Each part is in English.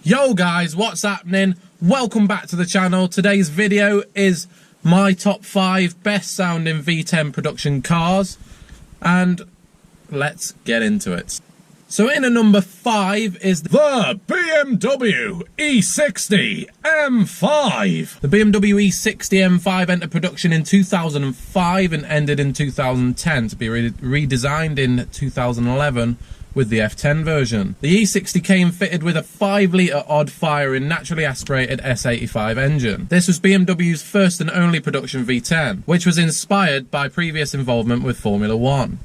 Yo guys, what's happening? Welcome back to the channel. Today's video is my top 5 best sounding V10 production cars, and let's get into it. So in at number 5 is the BMW E60 M5. The BMW E60 M5 entered production in 2005 and ended in 2010 to be redesigned in 2011 with the F10 version. The E60 came fitted with a 5-litre odd-firing naturally aspirated S85 engine. This was BMW's first and only production V10, which was inspired by previous involvement with Formula 1.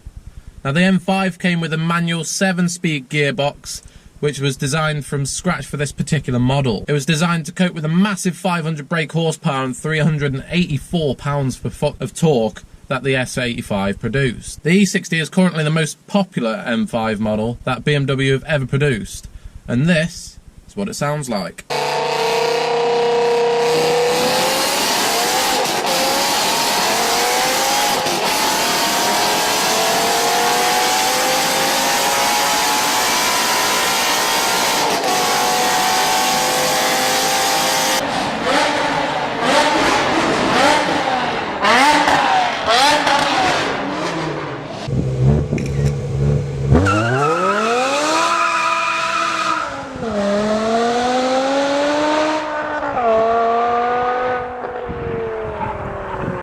Now the M5 came with a manual 7-speed gearbox, which was designed from scratch for this particular model. It was designed to cope with a massive 500 brake horsepower and 384 pounds-per-foot of torque that the S85 produced. The E60 is currently the most popular M5 model that BMW have ever produced, and this is what it sounds like.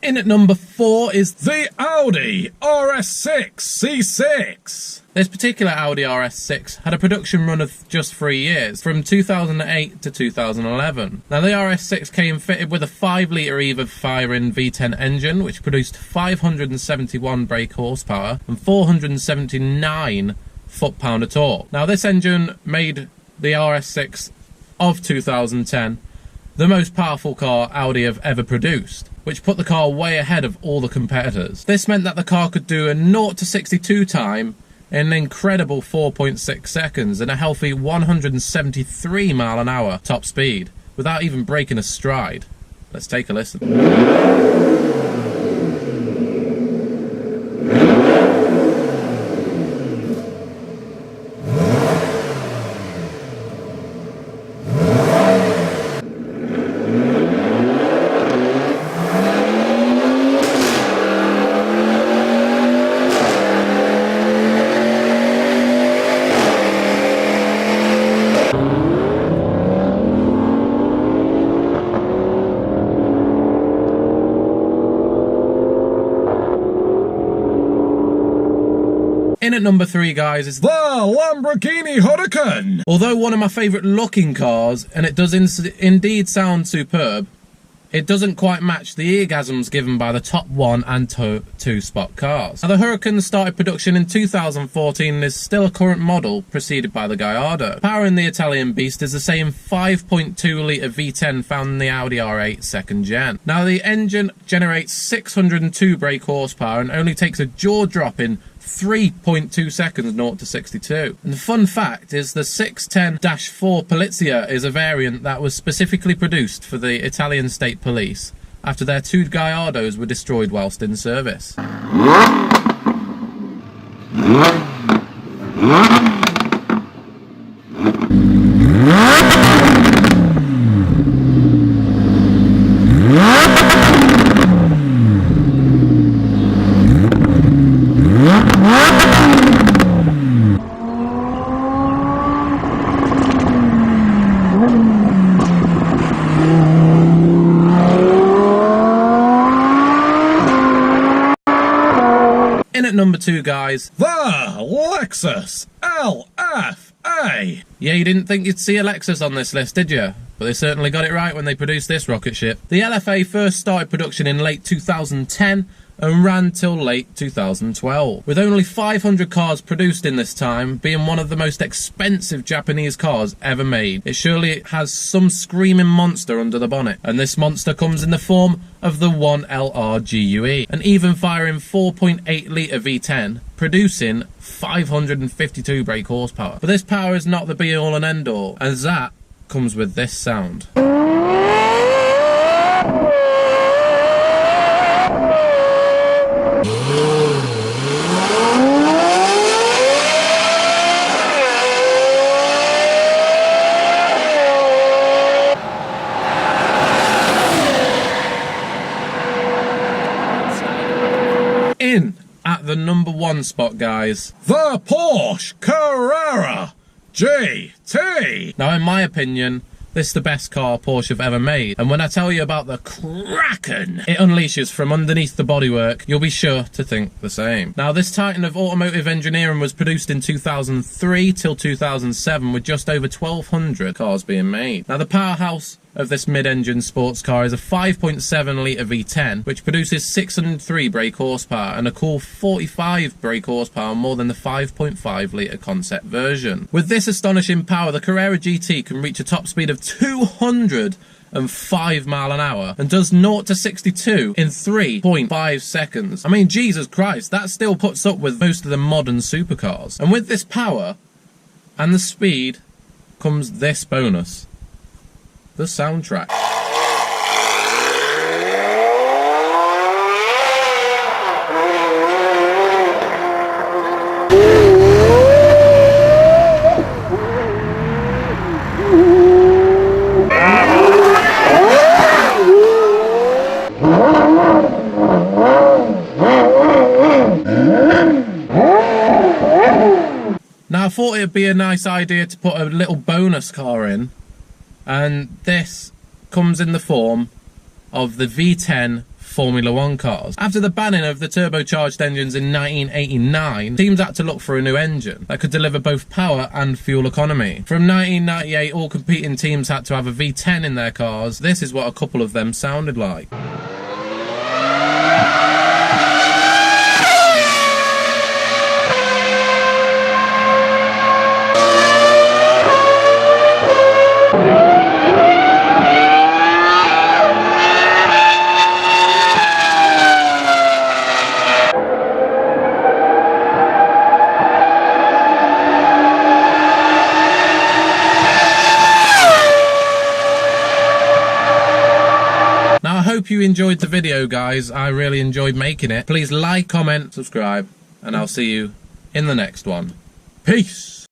In at number 4 is the Audi RS6 C6. This particular Audi RS6 had a production run of just 3 years, from 2008 to 2011. Now the RS6 came fitted with a 5-litre EVA firing V10 engine, which produced 571 brake horsepower and 479 foot-pound of torque. Now this engine made the RS6 of 2010 the most powerful car Audi have ever produced, which put the car way ahead of all the competitors. This meant that the car could do a 0 to 62 time in an incredible 4.6 seconds and a healthy 173 mile an hour top speed without even breaking a stride. Let's take a listen. In at number 3, guys, is the Lamborghini Huracan. Although one of my favourite looking cars, and it does indeed sound superb, it doesn't quite match the orgasms given by the top 1 and 2 spot cars. Now the Huracan started production in 2014 and is still a current model, preceded by the Gallardo. Powering the Italian beast is the same 5.2 litre V10 found in the Audi R8 2nd gen. Now the engine generates 602 brake horsepower and only takes a jaw-dropping 3.2 seconds 0 to 62. And the fun fact is the 610-4 Polizia is a variant that was specifically produced for the Italian state police after their 2 Gallardos were destroyed whilst in service. In at number 2, guys, the Lexus LFA. Yeah, you didn't think you'd see a Lexus on this list, did you? But they certainly got it right when they produced this rocket ship. The LFA first started production in late 2010 and ran till late 2012. With only 500 cars produced in this time, being one of the most expensive Japanese cars ever made, it surely has some screaming monster under the bonnet. And this monster comes in the form of the 1LR GUE, an even firing 4.8 litre V10, producing 552 brake horsepower. But this power is not the be all and end all, as that comes with this sound. one spot, guys. The Porsche Carrera GT. Now, in my opinion, this is the best car Porsche have ever made. And when I tell you about the Kraken it unleashes from underneath the bodywork, you'll be sure to think the same. Now, this titan of automotive engineering was produced in 2003 till 2007 with just over 1,200 cars being made. Now, the powerhouse of this mid-engine sports car is a 5.7 litre V10, which produces 603 brake horsepower and a cool 45 brake horsepower more than the 5.5 litre concept version. With this astonishing power, the Carrera GT can reach a top speed of 205 mile an hour and does 0 to 62 in 3.5 seconds. I mean, Jesus Christ, that still puts up with most of the modern supercars. And with this power and the speed comes this bonus: the soundtrack. Now, I thought it'd be a nice idea to put a little bonus car in, and this comes in the form of the V10 Formula 1 cars. After the banning of the turbocharged engines in 1989, teams had to look for a new engine that could deliver both power and fuel economy. From 1998, all competing teams had to have a V10 in their cars. This is what a couple of them sounded like. I hope you enjoyed the video, guys. I really enjoyed making it. Please like, comment, subscribe, and I'll see you in the next one. Peace!